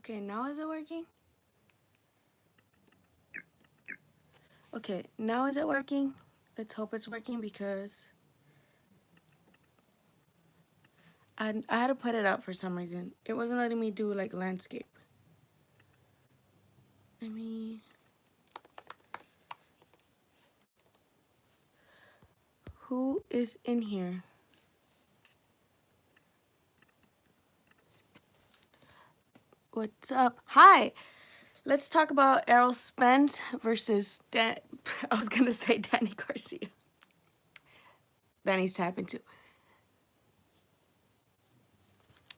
Okay, now is it working? Okay, now is it working? Let's hope it's working because I had to put it up for some reason. It wasn't letting me do like landscape. Let me... Who is in here? What's up? Hi! Let's talk about Errol Spence versus I was gonna say Danny Garcia. Danny's tapping too.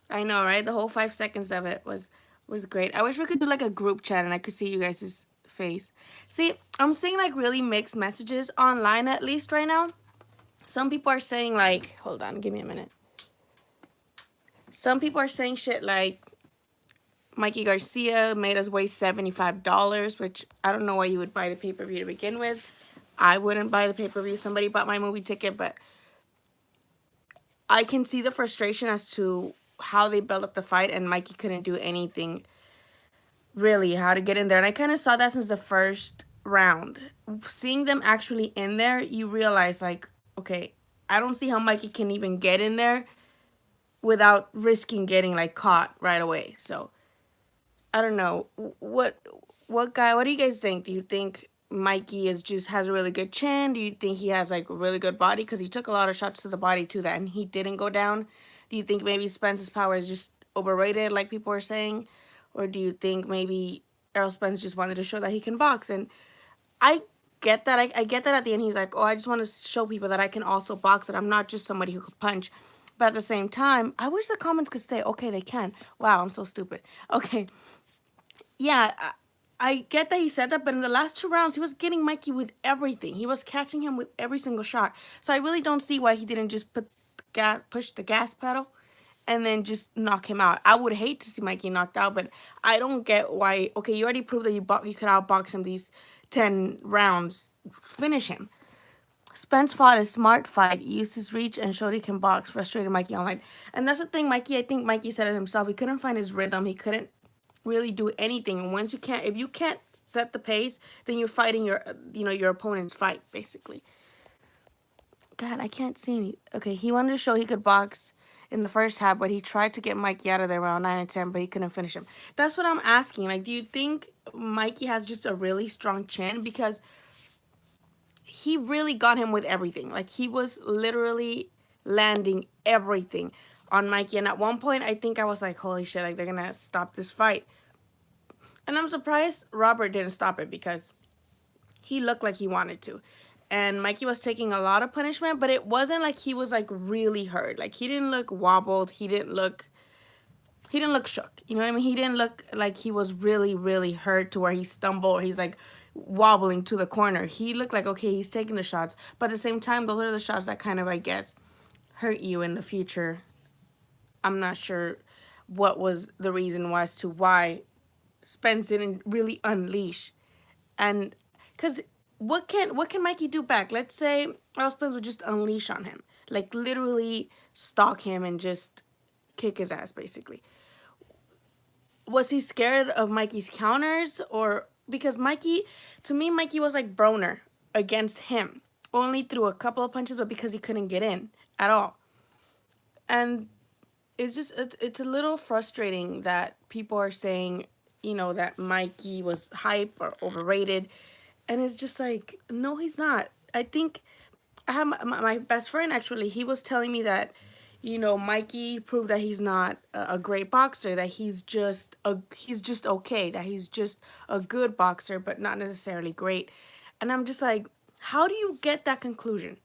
I know, right? The whole 5 seconds of it was great. I wish we could do like a group chat and I could see you guys' face. See, I'm seeing like really mixed messages online at least right now. Some people are saying like, hold on, give me a minute. Some people are saying shit like Mikey Garcia made us waste $75, which I don't know why you would buy the pay-per-view to begin with. I wouldn't buy the pay-per-view. Somebody bought my movie ticket, but I can see the frustration as to how they built up the fight and Mikey couldn't do anything really how to get in there. And I kind of saw that since the first round. Seeing them actually in there, you realize like, okay, I don't see how Mikey can even get in there without risking getting like caught right away. So I don't know what guy. What do you guys think? Do you think Mikey is just has a really good chin? Do you think he has like a really good body? Because he took a lot of shots to the body too, that and he didn't go down. Do you think maybe Spence's power is just overrated, like people are saying, or do you think maybe Errol Spence just wanted to show that he can box? And I get that. I get that at the end he's like, oh, I just want to show people that I can also box, that I'm not just somebody who could punch. But at the same time, I wish the comments could say, okay, they can. Wow, I'm so stupid. Okay, yeah, I get that he said that, but in the last 2 rounds, he was getting Mikey with everything. He was catching him with every single shot. So I really don't see why he didn't just push the gas pedal and then just knock him out. I would hate to see Mikey knocked out, but I don't get why. Okay, you already proved that you could outbox him these 10 rounds. Finish him. Spence fought a smart fight, used his reach, and showed he can box, frustrated Mikey online. And that's the thing, Mikey, I think Mikey said it himself. He couldn't find his rhythm. He couldn't really do anything. And once you can't, if you can't set the pace, then you're fighting your opponent's fight, basically. God, I can't see any. Okay, he wanted to show he could box in the first half, but he tried to get Mikey out of there around 9 and 10, but he couldn't finish him. That's what I'm asking. Like, do you think Mikey has just a really strong chin? Because he really got him with everything. Like, he was literally landing everything on Mikey. And at one point, I think I was like, holy shit, like, they're going to stop this fight. And I'm surprised Robert didn't stop it because he looked like he wanted to. And Mikey was taking a lot of punishment, but it wasn't like he was like really hurt. Like he didn't look wobbled. He didn't look shook. You know what I mean? He didn't look like he was really, really hurt to where he stumbled or he's like wobbling to the corner. He looked like, okay, he's taking the shots. But at the same time, those are the shots that kind of, I guess, hurt you in the future. I'm not sure what was the reason as to why Spence didn't really unleash. And because what can Mikey do back? Let's say Earl Spence would just unleash on him, like literally stalk him and just kick his ass, basically. Was he scared of Mikey's counters, or because Mikey, to me, Mikey was like Broner against him, only threw a couple of punches, but because he couldn't get in at all. And it's a little frustrating that people are saying, that Mikey was hype or overrated, and it's just like, no, he's not. I think I have my best friend actually. He was telling me that, Mikey proved that he's not a great boxer. That he's just okay. That he's just a good boxer, but not necessarily great. And I'm just like, how do you get that conclusion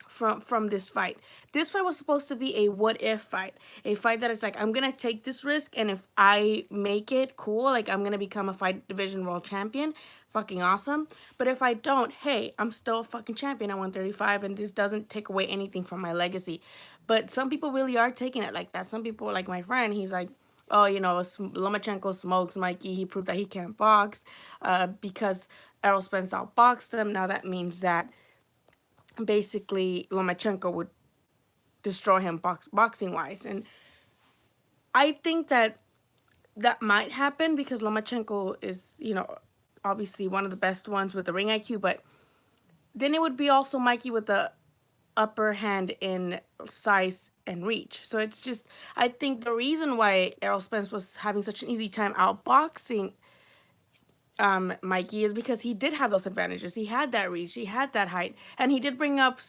from this fight? This fight was supposed to be a what if fight, a fight that is like, I'm gonna take this risk, and if I make it, cool, like I'm gonna become a fight division world champion, fucking awesome. But if I don't, hey, I'm still a fucking champion at 135, and this doesn't take away anything from my legacy. But some people really are taking it like that. Some people, like my friend, he's like, oh, Lomachenko smokes Mikey. He proved that he can't box because Errol Spence outboxed him. Now that means that basically Lomachenko would destroy him boxing wise. And I think that that might happen because Lomachenko is, obviously one of the best ones with the ring IQ, but then it would be also Mikey with the upper hand in size and reach. So it's just, I think the reason why Errol Spence was having such an easy time outboxing Mikey is because he did have those advantages. He had that reach, he had that height, and he did bring up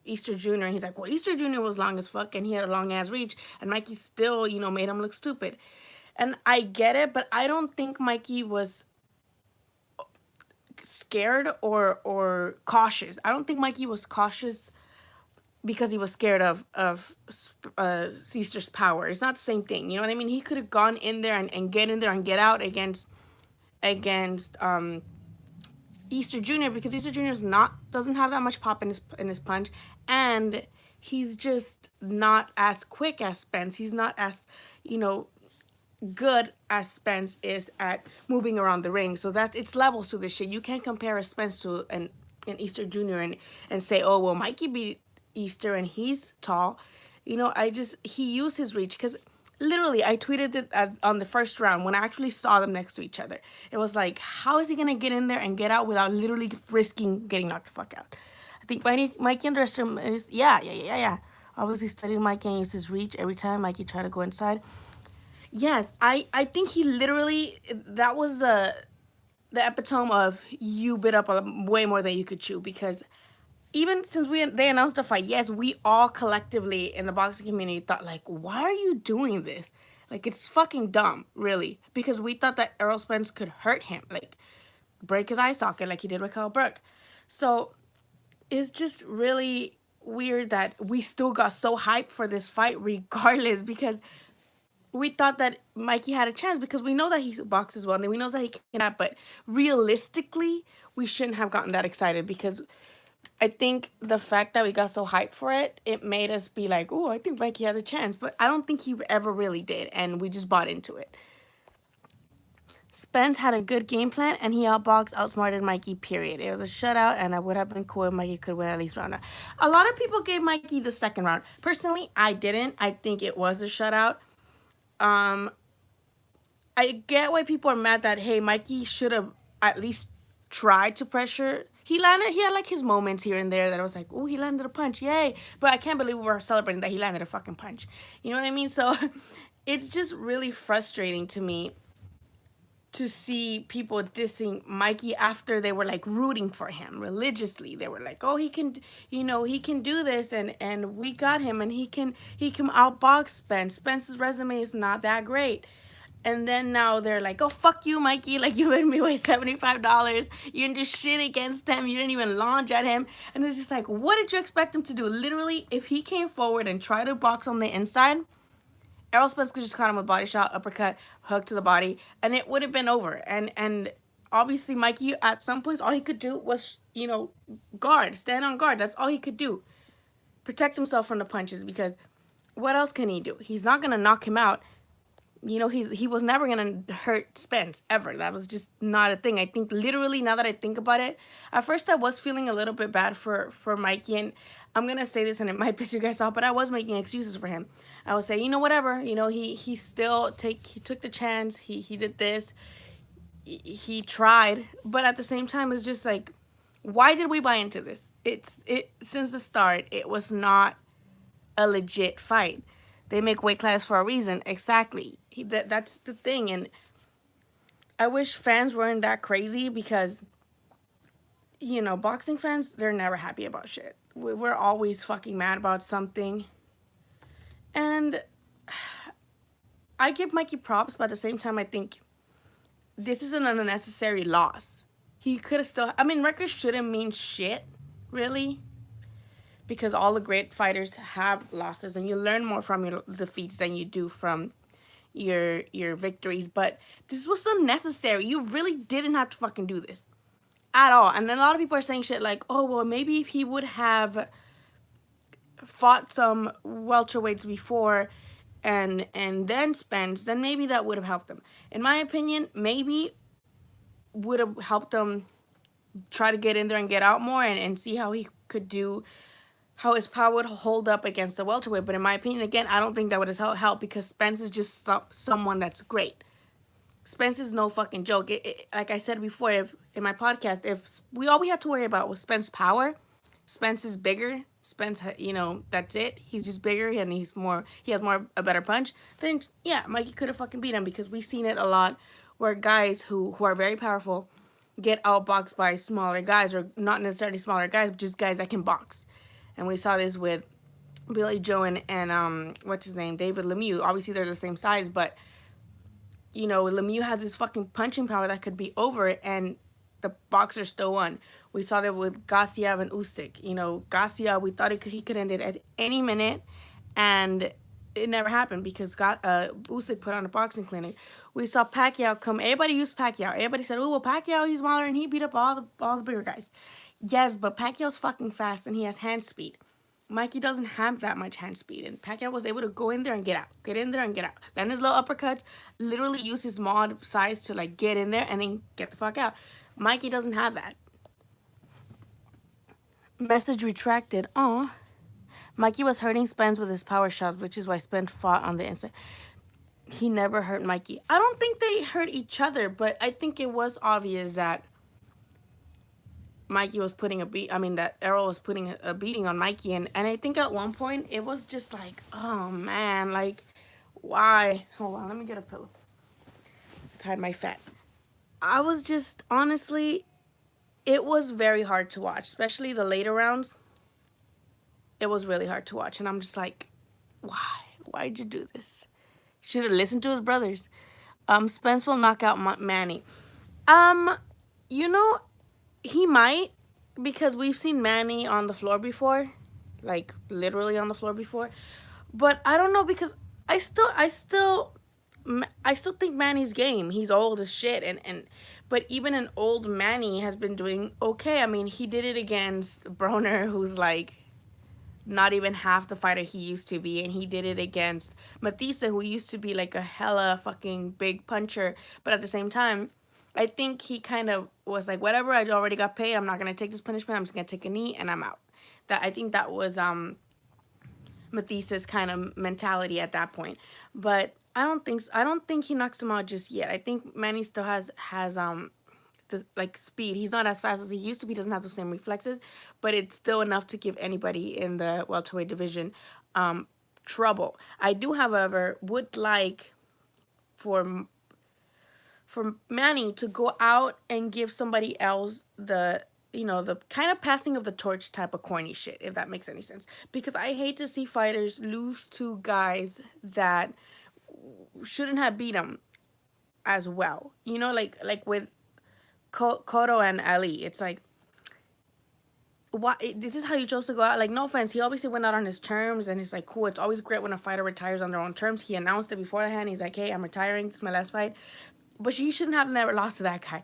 Easter Jr. And he's like, well, Easter Jr. was long as fuck and he had a long ass reach, and Mikey still, made him look stupid. And I get it, but I don't think Mikey was scared or cautious. I don't think Mikey was cautious because he was scared of Caesar's power. It's not the same thing. You know what I mean? He could have gone in there and get in there and get out against Easter Jr. because Easter Jr. doesn't have that much pop in his punch, and he's just not as quick as Spence. He's not as good as Spence is at moving around the ring. So that it's levels to this shit. You can't compare a Spence to an Easter Jr. and say, oh well, Mikey beat Easter and he's tall. He used his reach because literally I tweeted it as on the first round when I actually saw them next to each other. It was like, how is he gonna get in there and get out without literally risking getting knocked the fuck out? I think Mikey underestimated. Yeah. Obviously studied Mikey and used his reach every time Mikey tried to go inside. Yes, I think he literally, that was the epitome of you bit up way more than you could chew, because even since they announced the fight, yes, we all collectively in the boxing community thought like, why are you doing this? Like, it's fucking dumb, really, because we thought that Errol Spence could hurt him, like break his eye socket like he did with Kyle Brook. So it's just really weird that we still got so hyped for this fight regardless, because we thought that Mikey had a chance because we know that he boxes well and we know that he can, but realistically, we shouldn't have gotten that excited, because I think the fact that we got so hyped for it, it made us be like, oh, I think Mikey has a chance. But I don't think he ever really did, and we just bought into it. Spence had a good game plan, and he outboxed, outsmarted Mikey, period. It was a shutout, and it would have been cool if Mikey could win at least round one. A lot of people gave Mikey the second round. Personally, I didn't. I think it was a shutout. I get why people are mad that, hey, Mikey should have at least tried to pressure. He had like his moments here and there that I was like, oh, he landed a punch, yay. But I can't believe we were celebrating that he landed a fucking punch. You know what I mean? So it's just really frustrating to me to see people dissing Mikey after they were like rooting for him religiously. They were like, oh, he can, he can do this, and we got him, and he can outbox Spence. Spence's resume is not that great. And then now they're like, oh, fuck you, Mikey. Like, you made me weigh $75. You didn't do shit against him. You didn't even launch at him. And it's just like, what did you expect him to do? Literally, if he came forward and tried to box on the inside, Errol Spence could just caught him with body shot, uppercut, hook to the body, and it would have been over. And obviously, Mikey, at some points, all he could do was, guard, stand on guard. That's all he could do. Protect himself from the punches, because what else can he do? He's not going to knock him out. He was never going to hurt Spence, ever. That was just not a thing. I think literally, now that I think about it, at first I was feeling a little bit bad for Mikey, and I'm going to say this and it might piss you guys off, but I was making excuses for him. I would say, whatever, he still took the chance, he did this, he tried, but at the same time, it's just like, why did we buy into this? Since the start, it was not a legit fight. They make weight class for a reason. Exactly. That's the thing. And I wish fans weren't that crazy, because, boxing fans, they're never happy about shit. We're always fucking mad about something. And I give Mikey props, but at the same time, I think this is an unnecessary loss. He could have still... records shouldn't mean shit, really, because all the great fighters have losses, and you learn more from your defeats than you do from your victories. But this was unnecessary. You really didn't have to fucking do this at all. And then a lot of people are saying shit like, oh, well, maybe if he would have fought some welterweights before and then Spence, then maybe that would have helped him. In my opinion, maybe would have helped him try to get in there and get out more, and see how he could do, how his power would hold up against the welterweight. But in my opinion, again, I don't think that would have helped because Spence is just someone that's great. Spence is no fucking joke. Like I said before, if in my podcast, if all we had to worry about was Spence's power, Spence is bigger. Spence, that's it. He's just bigger and he has more a better punch. Then yeah, Mikey could have fucking beat him because we've seen it a lot where guys who are very powerful get outboxed by smaller guys, or not necessarily smaller guys, but just guys that can box. And we saw this with Billy Joe and what's his name, David Lemieux. Obviously they're the same size, but Lemieux has this fucking punching power that could be over it, and the boxer still won. We saw that with Gassiev and Usyk. Gassiev, we thought he could end it at any minute, and it never happened because Usyk put on a boxing clinic. We saw Pacquiao come. Everybody used Pacquiao. Everybody said, "Oh well, Pacquiao, he's smaller and he beat up all the bigger guys." Yes, but Pacquiao's fucking fast and he has hand speed. Mikey doesn't have that much hand speed, and Pacquiao was able to go in there and get out, get in there and get out. Land his little uppercuts, literally use his mod size to like get in there and then get the fuck out. Mikey doesn't have that. Message retracted. Oh, Mikey was hurting Spence with his power shots, which is why Spence fought on the inside. He never hurt Mikey. I don't think they hurt each other, but I think it was obvious that Mikey was putting that Errol was putting a beating on Mikey. And I think at one point it was just like, oh man, like, why? Hold on, let me get a pillow. Tied my fat. I was just, honestly, it was very hard to watch, especially the later rounds. It was really hard to watch. And I'm just like, why? Why'd you do this? Should have listened to his brothers. Spence will knock out Manny. He might, because we've seen Manny on the floor before, like literally on the floor before. But I don't know, because I still think Manny's game. He's old as shit, but even an old Manny has been doing okay. I mean, he did it against Broner, who's like not even half the fighter he used to be, and he did it against Matissa, who used to be like a hella fucking big puncher, but at the same time, I think he kind of was like, whatever, I already got paid, I'm not going to take this punishment, I'm just going to take a knee, and I'm out. I think that was Matissa's kind of mentality at that point. But I don't think he knocks him out just yet. I think Manny still has like speed. He's not as fast as he used to be. He doesn't have the same reflexes, but it's still enough to give anybody in the welterweight division trouble. I do, however, would like for Manny to go out and give somebody else the kind of passing of the torch type of corny shit, if that makes any sense. Because I hate to see fighters lose to guys that shouldn't have beat them as well. Like with Cotto and Ali. It's like, why? This is how you chose to go out. Like, no offense, he obviously went out on his terms, and it's like, cool. It's always great when a fighter retires on their own terms. He announced it beforehand. He's like, hey, I'm retiring. This is my last fight. But he shouldn't have never lost to that guy.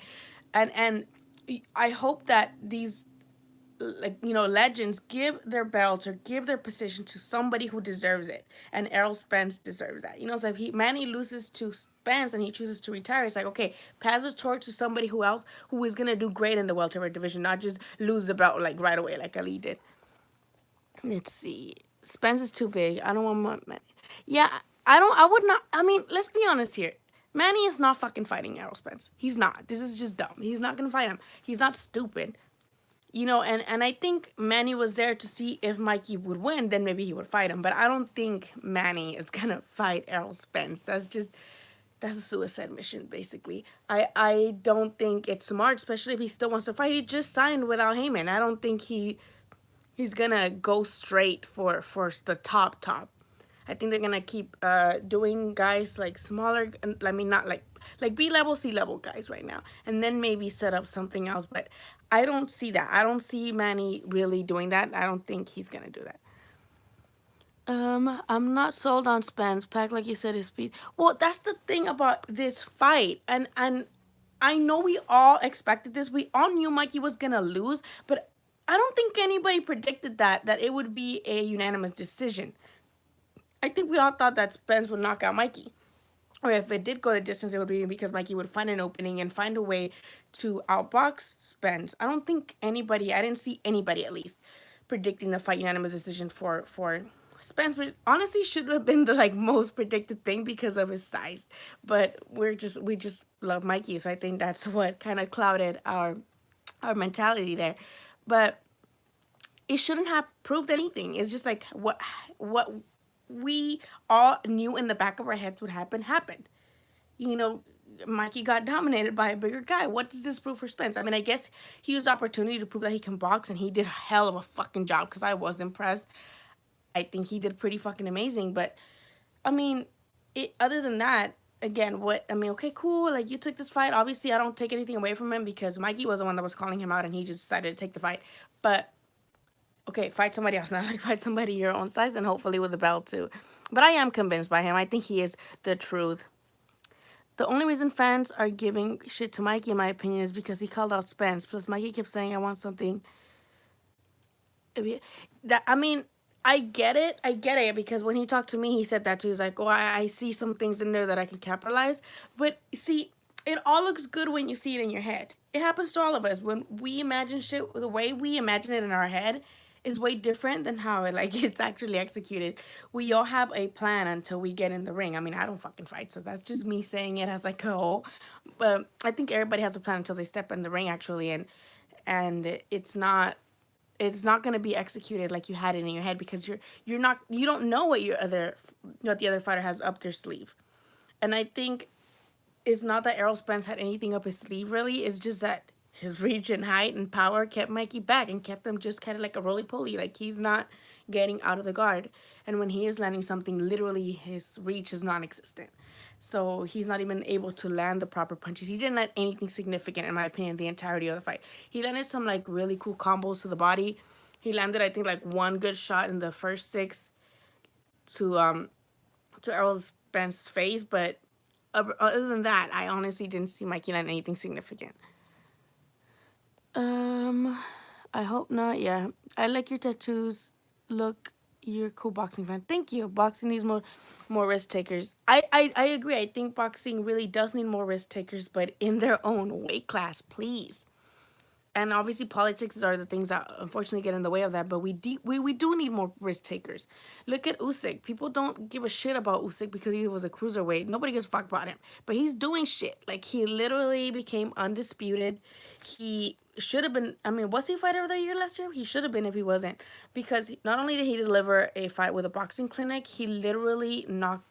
And I hope that these legends give their belts or give their position to somebody who deserves it. And Errol Spence deserves that. So if Manny loses to Spence and he chooses to retire, it's like, okay, pass the torch to somebody else who is gonna do great in the welterweight division, not just lose the belt like right away like Ali did. Let's see. Spence is too big. I don't want Manny. Yeah, I would not. I mean, let's be honest here. Manny is not fucking fighting Errol Spence. He's not. This is just dumb. He's not gonna fight him. He's not stupid. And I think Manny was there to see if Mikey would win, then maybe he would fight him. But I don't think Manny is gonna fight Errol Spence. That's a suicide mission, basically. I don't think it's smart, especially if he still wants to fight. He just signed with Al Heyman. I don't think he's gonna go straight for the top. I think they're gonna keep doing guys like smaller. I mean, not like B-level, C-level guys right now, and then maybe set up something else. But I don't see that. I don't see Manny really doing that. I don't think he's gonna do that. I'm not sold on Spence. Pac, like you said, his speed. Well, that's the thing about this fight, and I know we all expected this. We all knew Mikey was gonna lose, but I don't think anybody predicted that it would be a unanimous decision. I think we all thought that Spence would knock out Mikey. Or if it did go the distance, it would be because Mikey would find an opening and find a way to outbox Spence. I didn't see anybody at least, predicting the fight unanimous decision for Spence, which honestly should have been the like most predicted thing because of his size. But we just love Mikey, so I think that's what kind of clouded our mentality there. But it shouldn't have proved anything. It's just like what we all knew in the back of our heads would happen happened. You know, Mikey got dominated by a bigger guy. What does this prove for Spence? I mean, I guess he used the opportunity to prove that he can box, and he did a hell of a fucking job because I was impressed. I think he did pretty fucking amazing. But I mean, other than that, again, what I mean, okay, cool. Like you took this fight. Obviously, I don't take anything away from him because Mikey was the one that was calling him out, and he just decided to take the fight. But okay, fight somebody else, not like fight somebody your own size, and hopefully with a belt too. But I am convinced by him. I think he is the truth. The only reason fans are giving shit to Mikey, in my opinion, is because he called out Spence. Plus, Mikey kept saying, "I want something." That I mean, I get it, because when he talked to me, he said that too. He's like, "Oh, I see some things in there that I can capitalize." But see, it all looks good when you see it in your head. It happens to all of us when we imagine shit. The way we imagine it in our head is way different than how it like it's actually executed. We all have a plan until we get in the ring. I mean, I don't fucking fight, so that's just me saying it as like a whole. But I think everybody has a plan until they step in the ring, actually, and it's not going to be executed like you had it in your head, because you don't know what the other fighter has up their sleeve. And I think it's not that Errol Spence had anything up his sleeve really. It's just that his reach and height and power kept Mikey back and kept him just kind of like a roly poly. Like he's not getting out of the guard. And when he is landing something, literally his reach is non existent. So he's not even able to land the proper punches. He didn't land anything significant, in my opinion, the entirety of the fight. He landed some like really cool combos to the body. He landed, I think, like one good shot in the first six to Errol Spence's face, but other than that, I honestly didn't see Mikey land anything significant. Um, I hope not. Yeah, I like your tattoos. Look, you're a cool boxing fan. Thank you. Boxing needs more risk takers. I agree. I think boxing really does need more risk takers, but in their own weight class, please. And obviously politics are the things that unfortunately get in the way of that, but we do need more risk takers. Look at Usyk. People don't give a shit about Usyk because he was a cruiserweight. Nobody gives a fuck about him, but he's doing shit. Like he literally became undisputed. He should have been, I mean, was he fighter of the year last year? He should have been if he wasn't, because not only did he deliver a fight with a boxing clinic, he literally knocked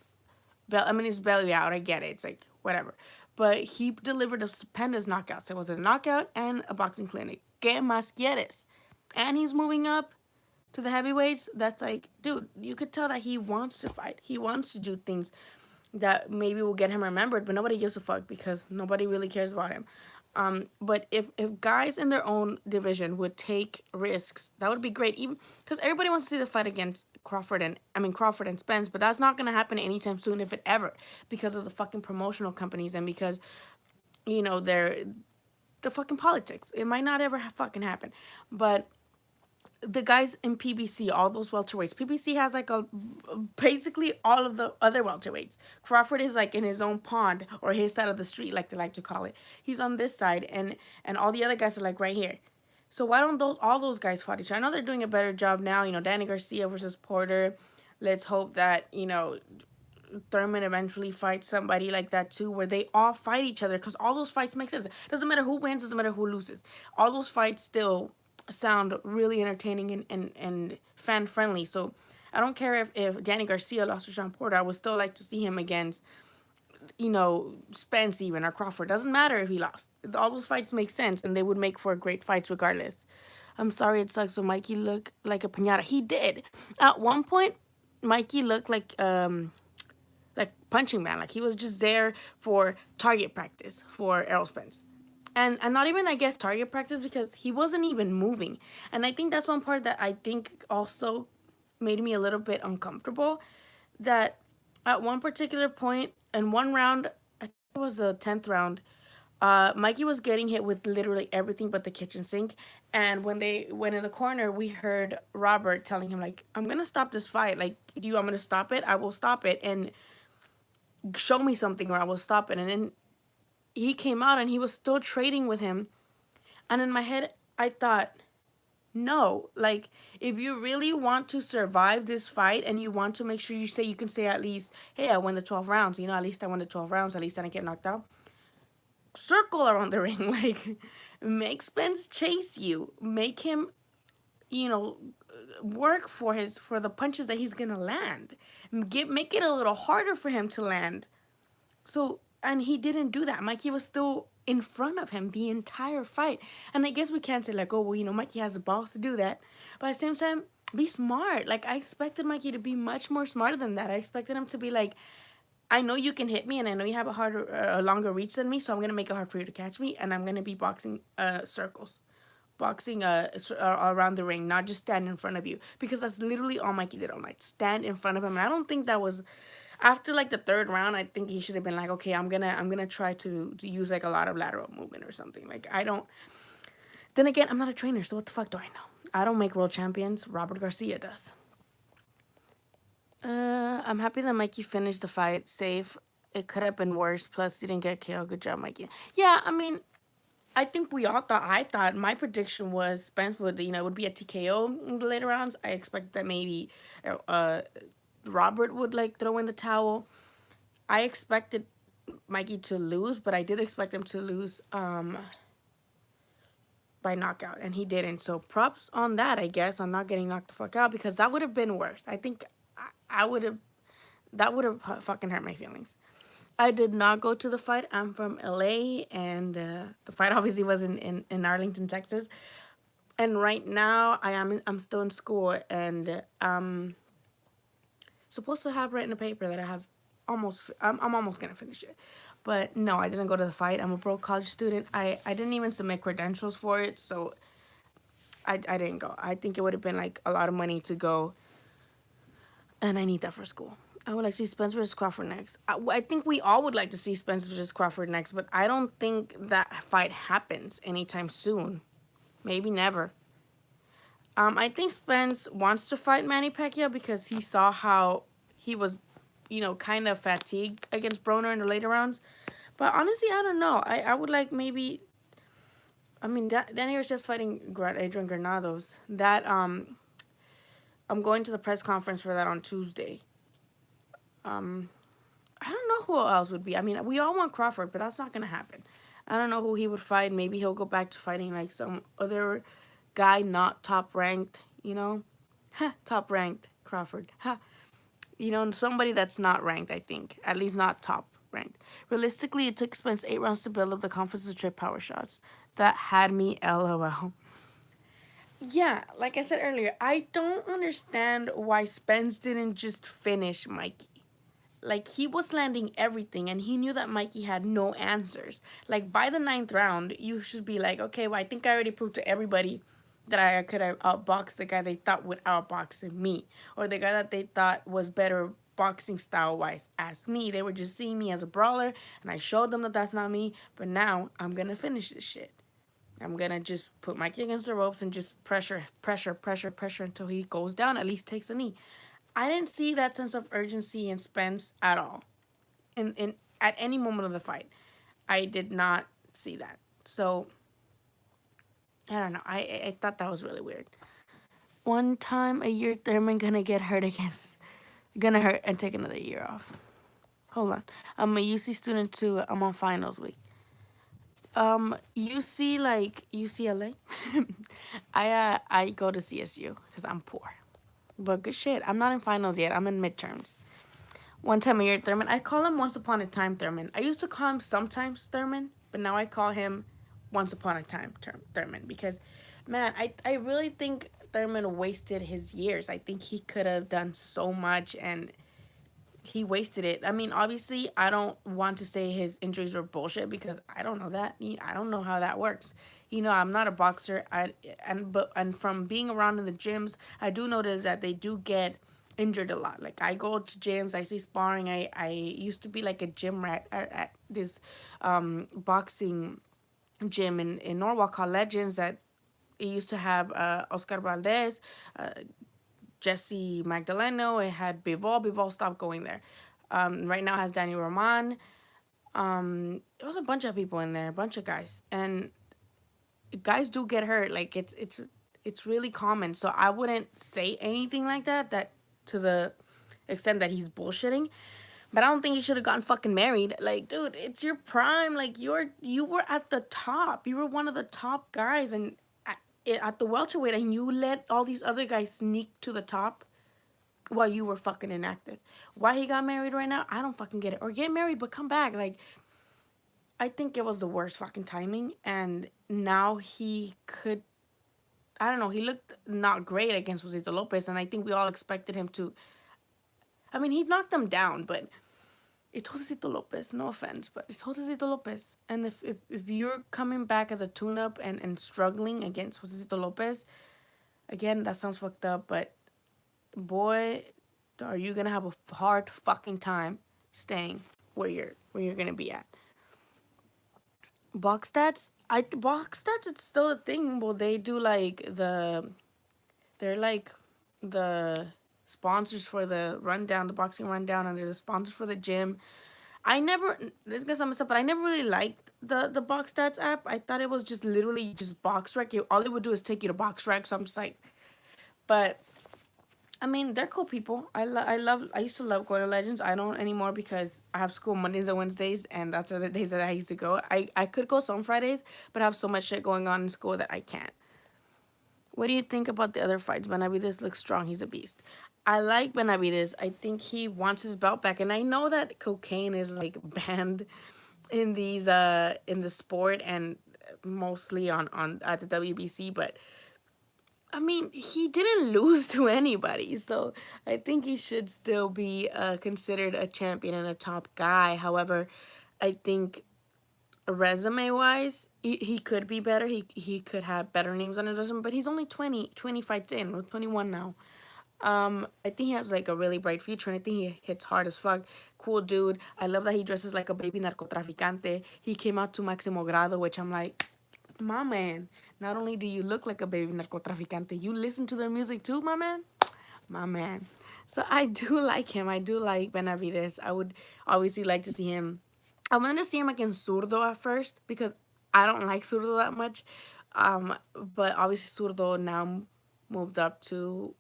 I mean, his belly out. I get it. It's like, whatever. But he delivered a stupendous knockout. So it was a knockout and a boxing clinic. ¿Qué más quieres? And he's moving up to the heavyweights. That's like, dude, you could tell that he wants to fight. He wants to do things that maybe will get him remembered, but nobody gives a fuck because nobody really cares about him. But if guys in their own division would take risks, that would be great. Even because everybody wants to see the fight against Crawford and Spence, but that's not gonna happen anytime soon, if it ever, because of the fucking promotional companies and because they're the fucking politics. It might not ever fucking happen, but the guys in PBC, all those welterweights. PBC has like basically all of the other welterweights. Crawford is like in his own pond, or his side of the street, like they like to call it. He's on this side, and all the other guys are like right here. So why don't all those guys fight each other? I know they're doing a better job now. Danny Garcia versus Porter. Let's hope that Thurman eventually fights somebody like that too, where they all fight each other, because all those fights make sense. Doesn't matter who wins, doesn't matter who loses. All those fights still sound really entertaining and fan friendly. So I don't care if Danny Garcia lost to Sean Porter. I would still like to see him against, Spence even, or Crawford. Doesn't matter if he lost. All those fights make sense, and they would make for great fights regardless. I'm sorry it sucks. So Mikey looked like a pinata. He did. At one point, Mikey looked like punching man. Like he was just there for target practice for Errol Spence. And not even, I guess, target practice, because he wasn't even moving. And I think that's one part that I think also made me a little bit uncomfortable. That at one particular point in one round, I think it was the 10th round, Mikey was getting hit with literally everything but the kitchen sink. And when they went in the corner, we heard Robert telling him, like, I'm going to stop this fight. Like, do you want me to stop it? I will stop it. And show me something or I will stop it. And then he came out and he was still trading with him. And in my head, I thought, No, like if you really want to survive this fight and you want to make sure you say you can say at least, hey, I won the 12 rounds. You know, at least I won the 12 rounds. At least I didn't get knocked out. Circle around the ring, like make Spence chase you. Make him, you know, work for the punches that he's gonna land. Make it a little harder for him to land. So, and he didn't do that. Mikey was still in front of him the entire fight. And I guess we can't say like, oh, well, you know, Mikey has the balls to do that. But at the same time, be smart. Like I expected Mikey to be much more smarter than that. I expected him to be like, I know you can hit me, and I know you have a longer reach than me, so I'm gonna make it hard for you to catch me, and I'm gonna be boxing circles, boxing around the ring, not just stand in front of you, because that's literally all Mikey did all night, stand in front of him. And I don't think that was after like the third round. I think he should have been like, okay, I'm gonna try to use like a lot of lateral movement or something. Like I don't. Then again, I'm not a trainer, so what the fuck do I know? I don't make world champions. Robert Garcia does. I'm happy that Mikey finished the fight safe. It could have been worse. Plus, he didn't get KO. Good job, Mikey. Yeah, I mean, I think we all thought. I thought my prediction was Spence would, you know, would be a TKO in the later rounds. I expect that maybe, uh, Robert would like throw in the towel. I expected Mikey to lose, but I did expect him to lose by knockout, and he didn't. So props on that, I guess, on not getting knocked the fuck out, because that would have been worse. I think I would have that would have fucking hurt my feelings. I did not go to the fight. I'm from LA, and the fight obviously was in Arlington, Texas. And right now, I'm still in school, and supposed to have written a paper that I have I'm almost gonna finish it. But no, I didn't go to the fight. I'm a broke college student. I didn't even submit credentials for it, so I didn't go. I think it would have been like a lot of money to go, and I need that for school. I would like to see Spence versus Crawford next. I think we all would like to see Spence versus Crawford next, but I don't think that fight happens anytime soon. Maybe never. I think Spence wants to fight Manny Pacquiao because he saw how he was, you know, kind of fatigued against Broner in the later rounds. But honestly, I don't know. I would like maybe. I mean, Danny was just fighting Adrian Granados. That I'm going to the press conference for that on Tuesday. Um, I don't know who else would be. I mean, we all want Crawford, but that's not gonna happen. I don't know who he would fight. Maybe he'll go back to fighting like some other guy not top ranked. You know, top ranked Crawford. You know, somebody that's not ranked. I think at least not top ranked. Realistically, it took Spence 8 rounds to build up the confidence to trip power shots. That had me LOL. Yeah, like I said earlier, I don't understand why Spence didn't just finish Mikey. Like he was landing everything, and he knew that Mikey had no answers. Like by the ninth round, you should be like, okay, well, I think I already proved to everybody that I could have outboxed the guy they thought would outbox me, or the guy that they thought was better boxing style wise as me. They were just seeing me as a brawler, and I showed them that that's not me. But now I'm gonna finish this shit. I'm gonna just put Mikey against the ropes and just pressure, pressure, pressure, pressure until he goes down, at least takes a knee. I didn't see that sense of urgency in Spence at all. In at any moment of the fight. I did not see that. So I don't know. I thought that was really weird. One time a year Thurman gonna get hurt against gonna hurt and take another year off. Hold on. I'm a UC student too. I'm on finals week. UC like UCLA. I go to CSU because I'm poor. But good shit. I'm not in finals yet. I'm in midterms. One time a year Thurman. I call him Once Upon a Time Thurman. I used to call him sometimes Thurman, but now I call him Once Upon a Time Thurman because, man, I really think Thurman wasted his years. I think he could have done so much, and he wasted it. I mean, obviously, I don't want to say his injuries were bullshit because I don't know that. I don't know how that works. You know, I'm not a boxer. And from being around in the gyms, I do notice that they do get injured a lot. Like I go to gyms, I see sparring. I used to be like a gym rat at this boxing gym in Norwalk called Legends that it used to have Oscar Valdez, Jesse Magdaleno. It had Bivol. Bivol stopped going there. Right now it has Danny Roman. It was a bunch of people in there, a bunch of guys, and guys do get hurt. Like it's It's really common. So I wouldn't say anything like that, to the extent that he's bullshitting. But I don't think you should have gotten fucking married. Like, dude, it's your prime. Like, you were at the top. You were one of the top guys, and at the welterweight, and you let all these other guys sneak to the top while you were fucking inactive. Why he got married right now? I don't fucking get it. Or get married, but come back. Like, I think it was the worst fucking timing, and now he could. I don't know. He looked not great against José Lopez, and I think we all expected him to. I mean, he knocked him down, but it's Josecito Lopez. No offense, but it's Josecito Lopez. And if you're coming back as a tune-up and struggling against Josecito Lopez, again, that sounds fucked up, but boy, are you gonna have a hard fucking time staying where you're gonna be at. Box stats, it's still a thing. Well, they do like they're like the sponsors for the rundown, the boxing rundown, and they're the sponsors for the gym. I never, this is gonna sound messed up, but I never really liked the Box Stats app. I thought it was just literally just Box Rec. All it would do is take you to Box Rec. So I'm just like, but I mean, they're cool people. I used to love going to Legends. I don't anymore because I have school Mondays and Wednesdays, and that's are the days that I used to go. I could go some Fridays, but I have so much shit going on in school that I can't. What do you think about the other fights? Benavides looks strong. He's a beast. I like Benavides. I think he wants his belt back, and I know that cocaine is like banned in these in the sport and mostly on at the WBC, but I mean, he didn't lose to anybody, so I think he should still be considered a champion and a top guy. However, I think resume wise, he could be better. He could have better names on his resume, but he's only 20 fights in, or 21 now. I think he has like a really bright future, and I think he hits hard as fuck. Cool dude. I love that he dresses like a baby narcotraficante. He came out to Maximo Grado, which I'm like, my man. Not only do you look like a baby narcotraficante, you listen to their music too, my man. My man. So I do like him. I do like Benavides. I would obviously like to see him. I wanted to see him against Zurdo at first because I don't like Zurdo that much. But obviously Zurdo now moved up to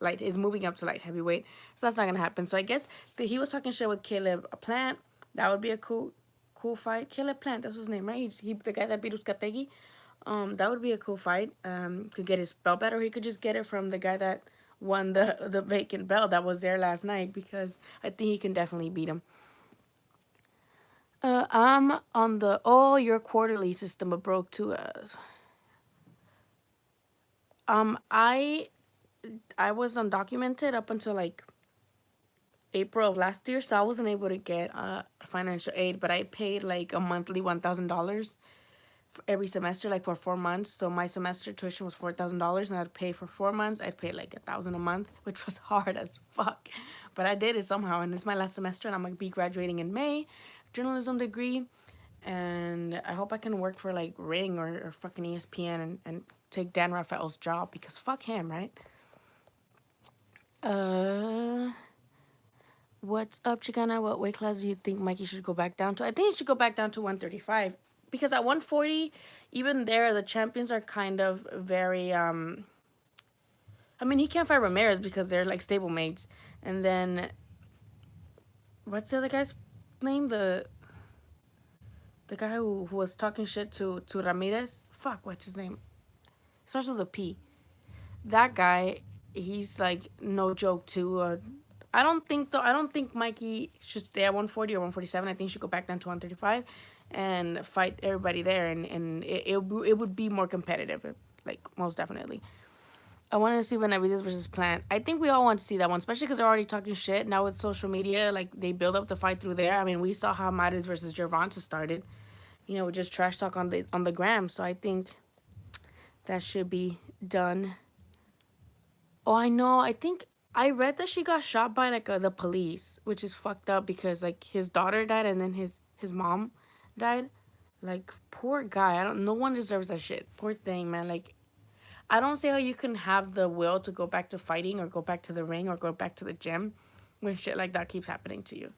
light is moving up to light heavyweight. So that's not gonna happen. So I guess he was talking shit with Caleb Plant. That would be a cool fight. Caleb Plant, that's his name, right? He the guy that beat Uzcategui. That would be a cool fight. Could get his belt back, or he could just get it from the guy that won the vacant belt that was there last night, because I think he can definitely beat him. I'm on the your quarterly system but broke to us. I was undocumented up until like April of last year, so I wasn't able to get financial aid, but I paid like a monthly $1,000 every semester, like for 4 months. So my semester tuition was $4,000, and I'd pay for 4 months. I'd pay like $1,000 a month, which was hard as fuck, but I did it somehow. And it's my last semester, and I'm gonna be graduating in May, journalism degree, and I hope I can work for like Ring or fucking ESPN and take Dan Rafael's job, because fuck him, right? What's up, Chicana? What weight class do you think Mikey should go back down to? I think he should go back down to 135, because at 140, even there, the champions are kind of very I mean, he can't fight Ramirez because they're like stablemates. And then what's the other guy's name? The guy who was talking shit to Ramirez. Fuck, what's his name? Starts with a P. That guy, he's like no joke too. I don't think though. I don't think Mikey should stay at 140 or 147. I think he should go back down to 135 and fight everybody there, and it would be more competitive, like most definitely. I wanted to see Benavides versus Plant. I think we all want to see that one, especially because they're already talking shit now with social media. Like they build up the fight through there. I mean, we saw how Mares versus Gervonta started. You know, with just trash talk on the gram. So I think that should be done. Oh, I know. I think I read that she got shot by like the police, which is fucked up because like his daughter died and then his mom died. Like poor guy. I don't. No one deserves that shit. Poor thing, man. Like I don't see how you can have the will to go back to fighting or go back to the ring or go back to the gym when shit like that keeps happening to you.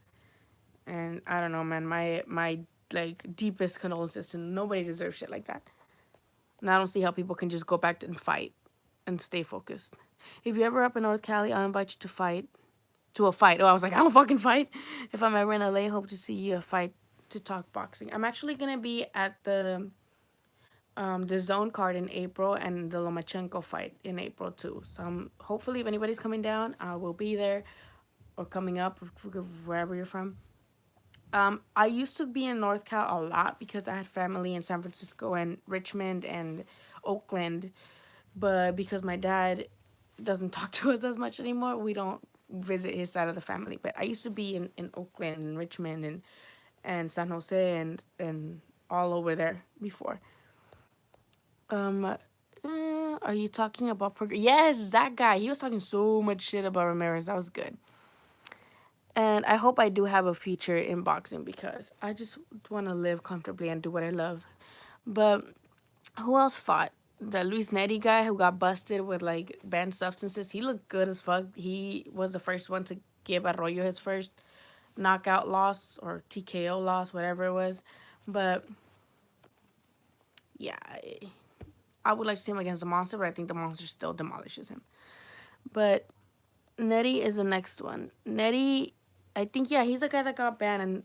And I don't know, man. My like deepest condolences to nobody deserves shit like that. And I don't see how people can just go back and fight. and stay focused. If you're ever up in North Cali, I'll invite you to fight. To a fight. Oh, I was like, I don't fucking fight. If I'm ever in LA, hope to see you a fight to talk boxing. I'm actually gonna be at the Zone card in April and the Lomachenko fight in April too. So hopefully, if anybody's coming down, I will be there or coming up wherever you're from. I used to be in North Cal a lot because I had family in San Francisco and Richmond and Oakland, but because my dad doesn't talk to us as much anymore, we don't visit his side of the family. But I used to be in Oakland and Richmond and San Jose and all over there before. Are you talking about Yes, that guy. He was talking so much shit about Ramirez. That was good. And I hope I do have a future in boxing because I just want to live comfortably and do what I love. But who else fought? The Luis Neri guy who got busted with like banned substances. He looked good as fuck. He was the first one to give Arroyo his first knockout loss or TKO loss, whatever it was. But yeah, I would like to see him against the Monster, but I think the Monster still demolishes him. But Neri is the next one. Neri, I think, yeah, he's the guy that got banned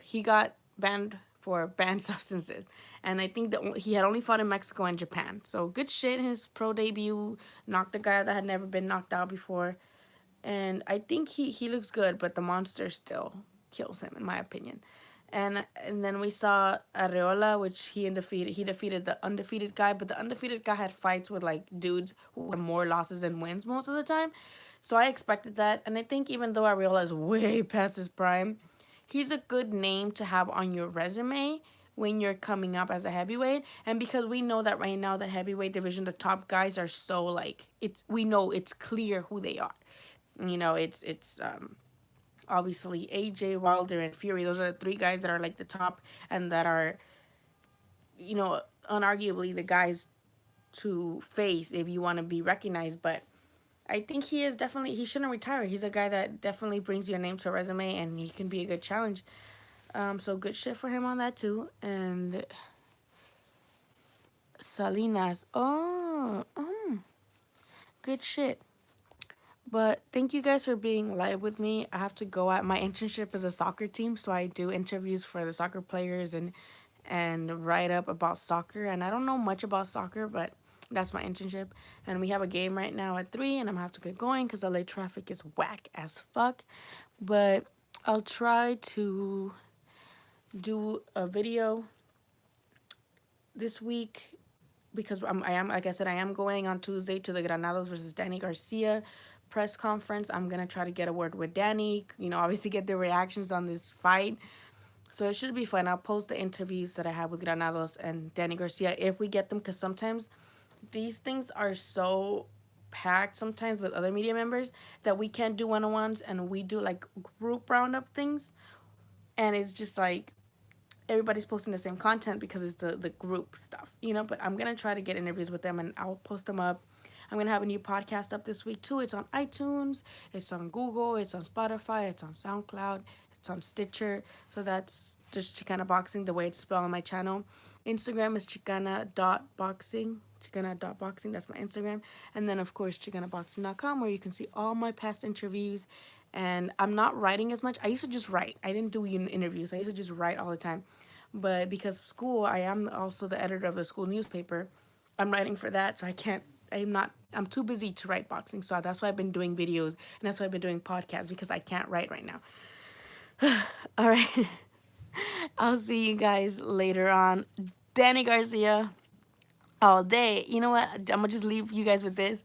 he got banned for banned substances. And I think that he had only fought in Mexico and Japan. So good shit in his pro debut. Knocked a guy that had never been knocked out before. And I think he looks good, but the Monster still kills him, in my opinion. And then we saw Areola, which he defeated the undefeated guy, but the undefeated guy had fights with like dudes who had more losses than wins most of the time. So I expected that, and I think even though Areola is way past his prime, he's a good name to have on your resume when you're coming up as a heavyweight. And because we know that right now the heavyweight division, the top guys are so like we know it's clear who they are. You know, it's obviously AJ, Wilder, and Fury. Those are the three guys that are like the top and that are, unarguably the guys to face if you want to be recognized. But I think he shouldn't retire. He's a guy that definitely brings your name to a resume and he can be a good challenge. So good shit for him on that too. And Salinas. Oh, good shit. But thank you guys for being live with me. I have to go at my internship as a soccer team, so I do interviews for the soccer players and write up about soccer. And I don't know much about soccer, but that's my internship. And we have a game right now at 3, and I'm gonna have to get going because LA traffic is whack as fuck. But I'll try to do a video this week because I am, like I said, I am going on Tuesday to the Granados versus Danny Garcia press conference. I'm gonna try to get a word with Danny, obviously get the reactions on this fight. So it should be fun. I'll post the interviews that I have with Granados and Danny Garcia if we get them, because sometimes these things are so packed sometimes with other media members that we can't do one-on-ones, and we do like group roundup things, and it's just like everybody's posting the same content because it's the group stuff, but I'm gonna try to get interviews with them and I'll post them up. I'm gonna have a new podcast up this week too. It's on iTunes, it's on Google, it's on Spotify, it's on SoundCloud, it's on Stitcher. So that's just Chicana Boxing, the way it's spelled on my channel. Instagram is chicana.boxing. Chicana.boxing, that's my Instagram. And then of course chicanaboxing.com, where you can see all my past interviews. And I'm not writing as much. I used to just write. I didn't do interviews. I used to just write all the time. But because of school, I am also the editor of the school newspaper. I'm writing for that, so I'm too busy to write boxing. So that's why I've been doing videos, and that's why I've been doing podcasts, because I can't write right now. All right. I'll see you guys later on. Danny Garcia all day. You know what? I'm going to just leave you guys with this.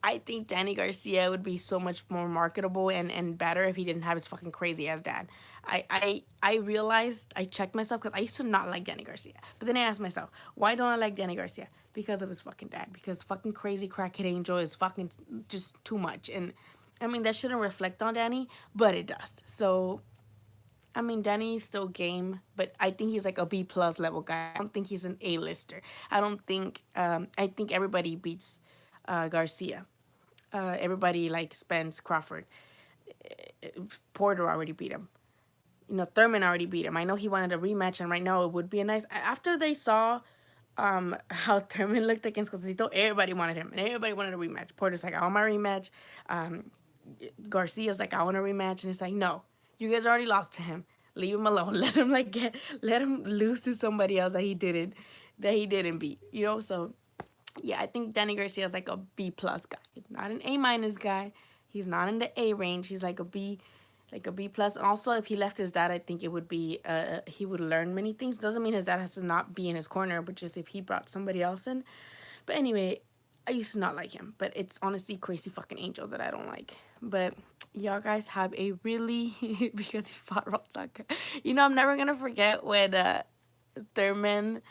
I think Danny Garcia would be so much more marketable and better if he didn't have his fucking crazy ass dad. I realized, I checked myself because I used to not like Danny Garcia. But then I asked myself, why don't I like Danny Garcia? Because of his fucking dad. Because fucking crazy crackhead Angel is fucking just too much. And I mean, that shouldn't reflect on Danny, but it does. So, I mean, Danny's still game, but I think he's like a B plus level guy. I don't think he's an A-lister. I think everybody beats Garcia. Everybody like Spence, Crawford. Porter already beat him. Thurman already beat him. I know he wanted a rematch, and right now it would be a nice. After they saw how Thurman looked against Cosito. Everybody wanted him, and everybody wanted a rematch. Porter's like, I want my rematch. Garcia's like, I want a rematch, and it's like, no, you guys already lost to him. Leave him alone. Let him let him lose to somebody else that he didn't beat. You know, so yeah, I think Danny Garcia is like a B plus guy, not an A minus guy. He's not in the A range. He's like a B plus. And also, if he left his dad, I think it would be he would learn many things. Doesn't mean his dad has to not be in his corner, but just if he brought somebody else in. But anyway, I used to not like him, but it's honestly Crazy Fucking Angel that I don't like. But y'all guys have a really because he fought Rotsucker. You know, I'm never gonna forget when Thurman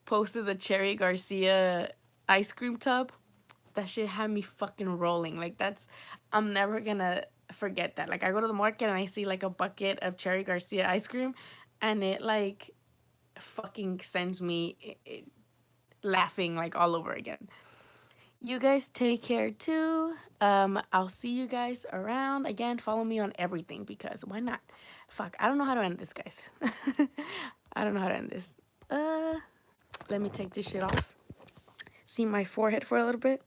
posted the Cherry Garcia ice cream tub. That shit had me fucking rolling. Like that's, I'm never gonna forget that. Like I go to the market and I see like a bucket of Cherry Garcia ice cream, and it like fucking sends me laughing like all over again. You guys take care too. I'll see you guys around. Again, follow me on everything because why not? Fuck, I don't know how to end this, guys. I don't know how to end this. Let me take this shit off. See my forehead for a little bit.